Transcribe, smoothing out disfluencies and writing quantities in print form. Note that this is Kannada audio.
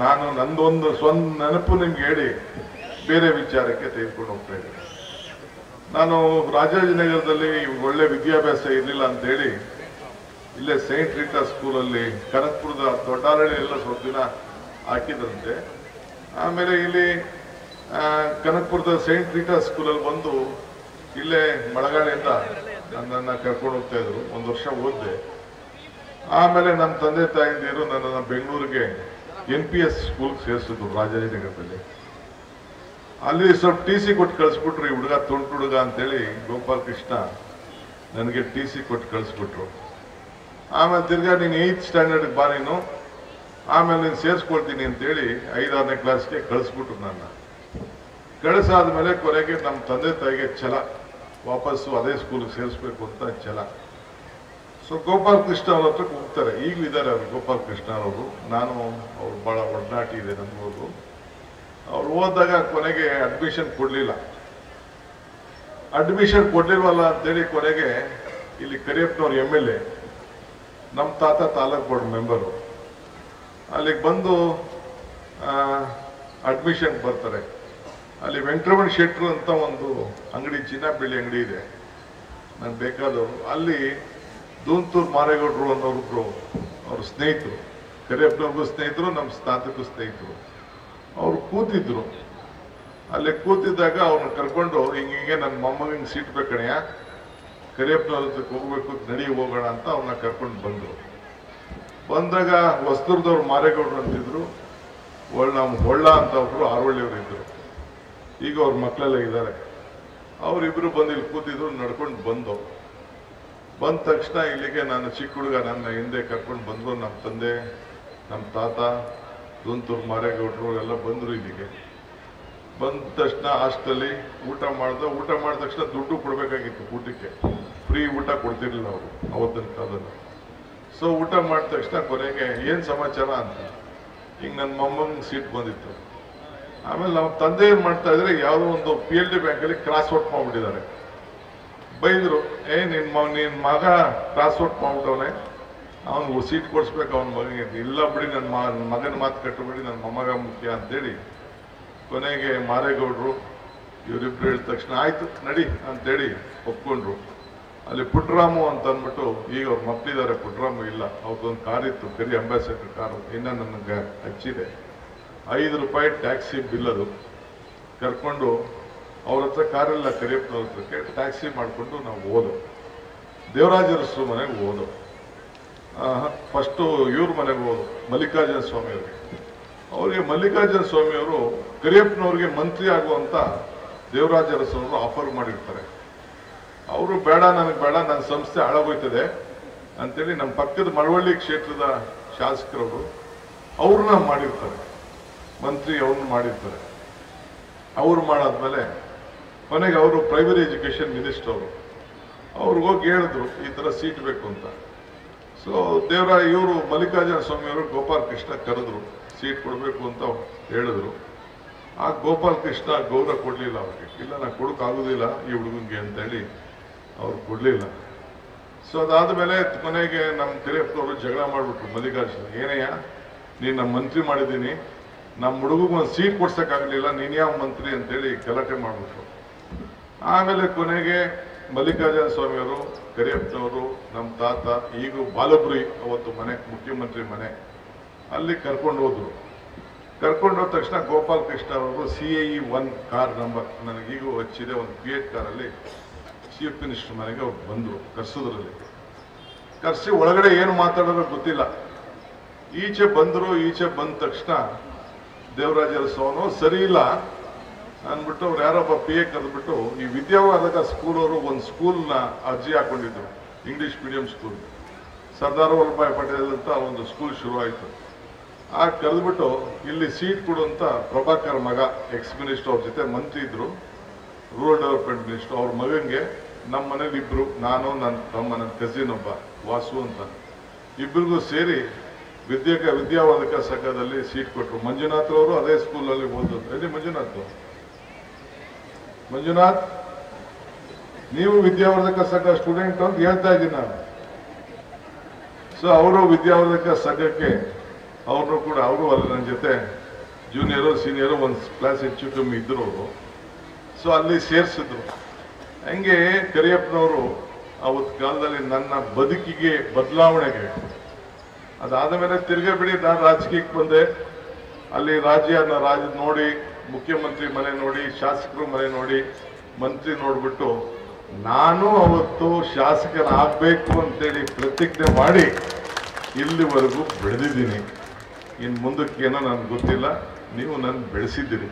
ನಾನು ನಂದೊಂದು ಸ್ವಂತ ನೆನಪು ನಿಮ್ಗೆ ಹೇಳಿ ಬೇರೆ ವಿಚಾರಕ್ಕೆ ತೆಗೆದುಕೊಂಡು ಹೋಗ್ತಾ ಇದ್ದೀನಿ. ನಾನು ರಾಜಾಜಿನಗರದಲ್ಲಿ ಒಳ್ಳೆ ವಿದ್ಯಾಭ್ಯಾಸ ಇರಲಿಲ್ಲ ಅಂತೇಳಿ ಇಲ್ಲೇ ಸೈಂಟ್ ರೀಟಾ ಸ್ಕೂಲಲ್ಲಿ ಕನಕಪುರದ ದೊಡ್ಡಾರಳ್ಳಿ ಎಲ್ಲ ಸ್ವಲ್ಪ ದಿನ ಹಾಕಿದ್ರಂತೆ. ಆಮೇಲೆ ಇಲ್ಲಿ ಕನಕಪುರದ ಸೈಂಟ್ ರೀಟಾ ಸ್ಕೂಲಲ್ಲಿ ಬಂದು ಇಲ್ಲೇ ಮಳಗಾಳಿಯಿಂದ ನನ್ನನ್ನು ಕರ್ಕೊಂಡು ಹೋಗ್ತಾ ಇದ್ರು. 1 ವರ್ಷ ಓದಿದೆ. ಆಮೇಲೆ ನಮ್ಮ ತಂದೆ ತಾಯಿಂದಿರು ನನ್ನನ್ನು ಬೆಂಗಳೂರಿಗೆ NPS ಸ್ಕೂಲ್ಗೆ ಸೇರಿಸಿದ್ರು ರಾಜಾಜಿನಗರದಲ್ಲಿ. ಅಲ್ಲಿ ಸ್ವಲ್ಪ TC ಕೊಟ್ಟು ಕಳಿಸ್ಬಿಟ್ರು. ಈ ಹುಡುಗ ತುಂಟು ಹುಡುಗ ಅಂತೇಳಿ ಗೋಪಾಲ್ ಕೃಷ್ಣ ನನಗೆ TC ಕೊಟ್ಟು ಕಳಿಸ್ಬಿಟ್ರು. ಆಮೇಲೆ ತಿರ್ಗಾ ನೀನು 8th ಸ್ಟ್ಯಾಂಡರ್ಡ್ಗೆ ಬಾ ನೀನು, ಆಮೇಲೆ ನೀನು ಸೇರಿಸ್ಕೊಳ್ತೀನಿ ಅಂತೇಳಿ 5, 6ನೇ ಕ್ಲಾಸ್ಗೆ ಕಳಿಸ್ಬಿಟ್ರು. ನನ್ನ ಕಳಿಸಾದ್ಮೇಲೆ ಕೊನೆಗೆ ನಮ್ಮ ತಂದೆ ತಾಯಿಗೆ ಛಲ, ವಾಪಸ್ಸು ಅದೇ ಸ್ಕೂಲ್ಗೆ ಸೇರಿಸ್ಬೇಕು ಅಂತ ಛಲ. ಸೊ ಗೋಪಾಲ್ ಕೃಷ್ಣ ಅವ್ರ ಹತ್ರ ಹೋಗ್ತಾರೆ. ಈಗಲೂ ಇದ್ದಾರೆ ಅವರು, ಗೋಪಾಲ್ ಕೃಷ್ಣ ಅವರು. ನಾನು ಅವ್ರು ಭಾಳ ಒಡನಾಟಿ ಇದೆ ನನ್ಬೋದು. ಅವ್ರು ಹೋದಾಗ ಕೊನೆಗೆ ಅಡ್ಮಿಷನ್ ಕೊಡಲಿಲ್ಲ. ಅಡ್ಮಿಷನ್ ಕೊಡಲಿಲ್ವಲ್ಲ ಅಂತೇಳಿ ಕೊನೆಗೆ ಇಲ್ಲಿ ಕರಿಯಪ್ಪನವ್ರು MLA, ನಮ್ಮ ತಾತ ತಾಲೂಕ್ ಬೋರ್ಡ್ ಮೆಂಬರು. ಅಲ್ಲಿಗೆ ಬಂದು ಅಡ್ಮಿಷನ್ ಬರ್ತಾರೆ. ಅಲ್ಲಿ ವೆಂಕಟರಮಣ ಶೆಟ್ರು ಅಂತ ಒಂದು ಅಂಗಡಿ, ಚಿನ್ನ ಬೆಳ್ಳಿ ಅಂಗಡಿ ಇದೆ, ನಾನು ಬೇಕಾದವರು. ಅಲ್ಲಿ ದೂಂತೂರು ಮಾರೇಗೌಡರು ಅನ್ನೋರು ಅವ್ರ ಸ್ನೇಹಿತರು, ಕರಿಯಪ್ಪನವ್ರಿಗೂ ಸ್ನೇಹಿತರು, ನಮ್ಮ ಸ್ನಾತಕ್ಕೂ ಸ್ನೇಹಿತರು. ಅವ್ರು ಕೂತಿದ್ರು. ಅಲ್ಲಿ ಕೂತಿದ್ದಾಗ ಅವ್ರನ್ನ ಕರ್ಕೊಂಡು ಹಿಂಗೆ ನನ್ನ ಮೊಮ್ಮಗಂಗೆ ಸೀಟ್ ಬೇಕಣೆಯ, ಕರಿಯಪ್ಪನವ್ರ ಜೊತೆಗೆ ಹೋಗ್ಬೇಕು, ನಡಿ ಹೋಗೋಣ ಅಂತ ಅವ್ರನ್ನ ಕರ್ಕೊಂಡು ಬಂದರು. ಬಂದಾಗ ಹೊಸದುರ್ಗದವ್ರು ಮಾರೇಗೌಡರು ಅಂತಿದ್ರು, ನಮ್ಮ ಹೊಳ್ಳ ಅಂತ ಒಬ್ರು ಆರೋಳ್ಳಿಯವರು ಇದ್ರು. ಈಗ ಅವ್ರ ಮಕ್ಕಳೆಲ್ಲ ಇದ್ದಾರೆ. ಅವರಿಬ್ರು ಬಂದು ಇಲ್ಲಿ ಕೂತಿದ್ರು, ನಡ್ಕೊಂಡು ಬಂದ ತಕ್ಷಣ ಇಲ್ಲಿಗೆ ನಾನು ಚಿಕ್ಕ ಹುಡುಗ ನನ್ನ ಹಿಂದೆ ಕರ್ಕೊಂಡು ಬಂದರು. ನಮ್ಮ ತಂದೆ, ನಮ್ಮ ತಾತ, ದೂಂತೂರು ಮಾರೇಗೌಡರು ಎಲ್ಲ ಬಂದರು. ಇಲ್ಲಿಗೆ ಬಂದ ತಕ್ಷಣ ಹಾಸ್ಟೆಲಲ್ಲಿ ಊಟ ಮಾಡಿದ ತಕ್ಷಣ ದುಡ್ಡು ಕೊಡಬೇಕಾಗಿತ್ತು ಊಟಕ್ಕೆ. ಫ್ರೀ ಊಟ ಕೊಡ್ತಿರ್ಲಿಲ್ಲ ಅವರು ಅವತ್ತಿನ ಕಾಲದಲ್ಲಿ. ಸೊ ಊಟ ಮಾಡಿದ ತಕ್ಷಣ ಕೊನೆಗೆ ಏನು ಸಮಾಚಾರ ಅಂತ ಹಿಂಗೆ ನನ್ನ ಮೊಮ್ಮಂಗೆ ಸೀಟ್ ಬಂದಿತ್ತು. ಆಮೇಲೆ ನಮ್ಮ ತಂದೆ ಏನು ಮಾಡ್ತಾ ಇದ್ರೆ, ಯಾವುದೋ ಒಂದು PLD ಬ್ಯಾಂಕಲ್ಲಿ ಕ್ರಾಸ್ ಔಟ್ ಮಾಡ್ಬಿಟ್ಟಿದ್ದಾರೆ. ಬೈದರು, ನಿನ್ನ ಮಗ ಕ್ರಾಸ್ ಔಟ್ ಮಾಡ್ಬಿಟ್ಟವನೆ, ಅವನಿಗೆ ಸೀಟ್ ಕೊಡಿಸ್ಬೇಕು ಅವನ ಮಗನಿಗೆ. ಇಲ್ಲ ಬಿಡಿ, ನನ್ನ ಮಗನ ಮಾತು ಕಟ್ಟಬೇಡಿ, ನನ್ನ ಮೊಮ್ಮಗ ಮುಖ್ಯ ಅಂತೇಳಿ ಕೊನೆಗೆ ಮಾರೇಗೌಡರು ಇವರಿಬ್ರು ಹೇಳಿದ ತಕ್ಷಣ ಆಯ್ತು ನಡಿ ಅಂತೇಳಿ ಒಪ್ಕೊಂಡ್ರು. ಅಲ್ಲಿ ಪುಟ್ಟರಾಮು ಅಂತ ಅಂದ್ಬಿಟ್ಟು, ಈಗ ಅವ್ರ ಮಕ್ಕಳಿದ್ದಾರೆ, ಪುಟ್ಟರಾಮು ಇಲ್ಲ, ಅವ್ರದ್ದೊಂದು ಕಾರ್ ಇತ್ತು, ಕರಿ ಅಂಬಾಸೆಡರ್ ಕಾರು, ಇನ್ನೂ ನನಗೆ ಹಚ್ಚಿದೆ. 5 ರೂಪಾಯಿ ಟ್ಯಾಕ್ಸಿ ಬಿಲ್ ಅದು. ಕರ್ಕೊಂಡು ಅವ್ರ ಹತ್ರ ಕಾರೆಲ್ಲ ಕರಿಯಪ್ಪನವ್ರ ಹತ್ರಕ್ಕೆ ಟ್ಯಾಕ್ಸಿ ಮಾಡಿಕೊಂಡು ನಾವು ಹೋದೋ. ದೇವರಾಜ ಅರಸರು ಮನೆಗೆ ಹೋದೋ. ಫಸ್ಟು ಇವ್ರ ಮನೆಗೆ ಹೋದೋ, ಮಲ್ಲಿಕಾರ್ಜುನ ಸ್ವಾಮಿಯವ್ರಿಗೆ. ಅವರಿಗೆ ಮಲ್ಲಿಕಾರ್ಜುನ ಸ್ವಾಮಿಯವರು ಕರಿಯಪ್ಪನವ್ರಿಗೆ ಮಂತ್ರಿ ಆಗುವಂತ ದೇವರಾಜ ಅರಸವರು ಆಫರ್ ಮಾಡಿರ್ತಾರೆ. ಅವರು ಬೇಡ, ನನಗೆ ಬೇಡ, ನನ್ನ ಸಂಸ್ಥೆ ಹಾಳಾಗೋಯ್ತದೆ ಅಂತೇಳಿ ನಮ್ಮ ಪಕ್ಕದ ಮಳವಳ್ಳಿ ಕ್ಷೇತ್ರದ ಶಾಸಕರವರು ಅವ್ರನ್ನ ಮಾಡಿರ್ತಾರೆ, ಮಂತ್ರಿ ಅವ್ರನ್ನ ಮಾಡಿರ್ತಾರೆ. ಅವ್ರು ಮಾಡಾದ್ಮೇಲೆ ಕೊನೆಗೆ ಅವರು ಪ್ರೈಮರಿ ಎಜುಕೇಷನ್ ಮಿನಿಸ್ಟರ್ ಅವರು, ಅವ್ರಿಗೆ ಹೋಗಿ ಹೇಳಿದ್ರು ಈ ಥರ ಸೀಟ್ ಬೇಕು ಅಂತ. ಸೊ ಇವರು ಮಲ್ಲಿಕಾರ್ಜುನ ಸ್ವಾಮಿಯವರು ಗೋಪಾಲ್ ಕೃಷ್ಣ ಕರೆದ್ರು, ಸೀಟ್ ಕೊಡಬೇಕು ಅಂತ ಹೇಳಿದ್ರು. ಆ ಗೋಪಾಲ್ ಕೃಷ್ಣ ಗೌರವ ಕೊಡಲಿಲ್ಲ ಅವ್ರಿಗೆ. ಇಲ್ಲ, ನಾನು ಕೊಡೋಕ್ಕಾಗೋದಿಲ್ಲ ಈ ಹುಡುಗನಿಗೆ ಅಂತೇಳಿ ಅವ್ರು ಕೊಡಲಿಲ್ಲ. ಸೊ ಅದಾದಮೇಲೆ ಕೊನೆಗೆ ನಮ್ಮ ಕರಿಯಪ್ಪನವರು ಜಗಳ ಮಾಡಿಬಿಟ್ರು ಮಲ್ಲಿಕಾರ್ಜುನ, ಏನಯ್ಯ ನೀನು ನಮ್ಮ ಮಂತ್ರಿ ಮಾಡಿದ್ದೀನಿ, ನಮ್ಮ ಹುಡುಗಿಗೆ ಒಂದು ಸೀಟ್ ಕೊಡ್ಸೋಕ್ಕಾಗಲಿಲ್ಲ, ನೀನು ಯಾವ ಮಂತ್ರಿ ಅಂತೇಳಿ ಗಲಾಟೆ ಮಾಡಿಬಿಟ್ರು. ಆಮೇಲೆ ಕೊನೆಗೆ ಮಲ್ಲಿಕಾರ್ಜುನ ಸ್ವಾಮಿಯವರು, ಕರಿಯಪ್ಪನವರು, ನಮ್ಮ ತಾತ, ಈಗ ಬಾಲಬ್ರಿ ಅವತ್ತು ಮನೆ, ಮುಖ್ಯಮಂತ್ರಿ ಮನೆ, ಅಲ್ಲಿ ಕರ್ಕೊಂಡು ಹೋದ್ರು. ಕರ್ಕೊಂಡು ಹೋದ ತಕ್ಷಣ ಗೋಪಾಲ್ ಕೃಷ್ಣ ಅವರು CAE 1 ಕಾರ್ ನಂಬರ್ ನನಗೀಗೂ ಹಚ್ಚಿದೆ, ಒಂದು Fiat ಕಾರಲ್ಲಿ ಚೀಫ್ ಮಿನಿಸ್ಟರ್ ಮನೆಗೆ ಅವ್ರು ಬಂದರು. ಕರ್ಸೋದ್ರಲ್ಲಿ ಕರ್ಸಿ ಒಳಗಡೆ ಏನು ಮಾತಾಡೋದು ಗೊತ್ತಿಲ್ಲ. ಈಚೆ ಬಂದರು. ಈಚೆ ಬಂದ ತಕ್ಷಣ ದೇವರಾಜ ಅರಸವನು ಸರಿ ಇಲ್ಲ ಅಂದ್ಬಿಟ್ಟು ಅವ್ರು ಯಾರೊಬ್ಬ PA ಕರೆದ್ಬಿಟ್ಟು, ಈ ವಿದ್ಯಾವರ್ಧಕ ಸ್ಕೂಲವರು ಒಂದು ಸ್ಕೂಲ್ನ ಅರ್ಜಿ ಹಾಕೊಂಡಿದ್ರು, English medium school, Sardar Vallabhbhai Patel ಅಂತ ಒಂದು ಸ್ಕೂಲ್ ಶುರುವಾಯಿತು. ಆಗ ಕರೆದ್ಬಿಟ್ಟು ಇಲ್ಲಿ ಸೀಟ್ ಕೊಡುವಂತ ಪ್ರಭಾಕರ್ ಮಗ, ಎಕ್ಸ್ ಮಿನಿಸ್ಟರ್, ಅವ್ರ ಜೊತೆ ಮಂತ್ರಿ ಇದ್ರು, ರೂರಲ್ ಡೆವಲಪ್ಮೆಂಟ್ ಮಿನಿಸ್ಟರ್, ಅವ್ರ ಮಗನಿಗೆ ನಮ್ಮ ಮನೇಲಿ ಇಬ್ರು, ನಾನು ನನ್ನ ಕಸಿನ್ ಒಬ್ಬ ವಾಸು ಅಂತ, ಇಬ್ಬರಿಗೂ ಸೇರಿ ವಿದ್ಯಾವರ್ಧಕ ಸಂಘದಲ್ಲಿ ಸೀಟ್ ಕೊಟ್ಟರು. ಮಂಜುನಾಥ್ ಅವರು ಅದೇ ಸ್ಕೂಲಲ್ಲಿ ಓದಿದ್ರು. ಎಲ್ಲಿ ಮಂಜುನಾಥ್, ನೀವು ವಿದ್ಯಾವರ್ಧಕ ಸಂಘ ಸ್ಟೂಡೆಂಟ್ ಅಂತ ಹೇಳ್ತಾ ಇದ್ದೀನಿ ನಾನು. ಸೊ ಅವರು ವಿದ್ಯಾವರ್ಧಕ ಸಂಘಕ್ಕೆ ಅವ್ರನ್ನೂ ಕೂಡ ಅವರು ಅಲ್ಲಿ ನನ್ನ ಜೊತೆ ಜೂನಿಯರು ಸೀನಿಯರು ಒಂದು ಕ್ಲಾಸ್ ಹೆಚ್ಚು ಕಮ್ಮಿ ಇದ್ದರು ಅವರು. ಸೊ ಅಲ್ಲಿ ಸೇರಿಸಿದ್ರು. ಹಂಗೆ ಕರಿಯಪ್ಪನವರು ಅವತ್ತು ಕಾಲದಲ್ಲಿ ನನ್ನ ಬದುಕಿಗೆ ಬದಲಾವಣೆಗೆ ಅದಾದ ಮೇಲೆ ತಿರ್ಗಾ ಬಿಡಿ ನಾನು ರಾಜಕೀಯಕ್ಕೆ ಬಂದೆ. ಅಲ್ಲಿ ರಾಜ್ಯ ನೋಡಿ, ಮುಖ್ಯಮಂತ್ರಿ ಮನೆ ನೋಡಿ, ಶಾಸಕರು ಮನೆ ನೋಡಿ, ಮಂತ್ರಿ ನೋಡ್ಬಿಟ್ಟು ನಾನು ಅವತ್ತು ಶಾಸಕನಾಗಬೇಕು ಅಂತೇಳಿ ಪ್ರತಿಜ್ಞೆ ಮಾಡಿ ಇಲ್ಲಿವರೆಗೂ ಬೆಳೆದಿದ್ದೀನಿ. ಇನ್ನು ಮುಂದಕ್ಕೇನೋ ನನಗೆ ಗೊತ್ತಿಲ್ಲ, ನೀವು ನನ್ನ ಬೆಳೆಸಿದ್ದೀರಿ.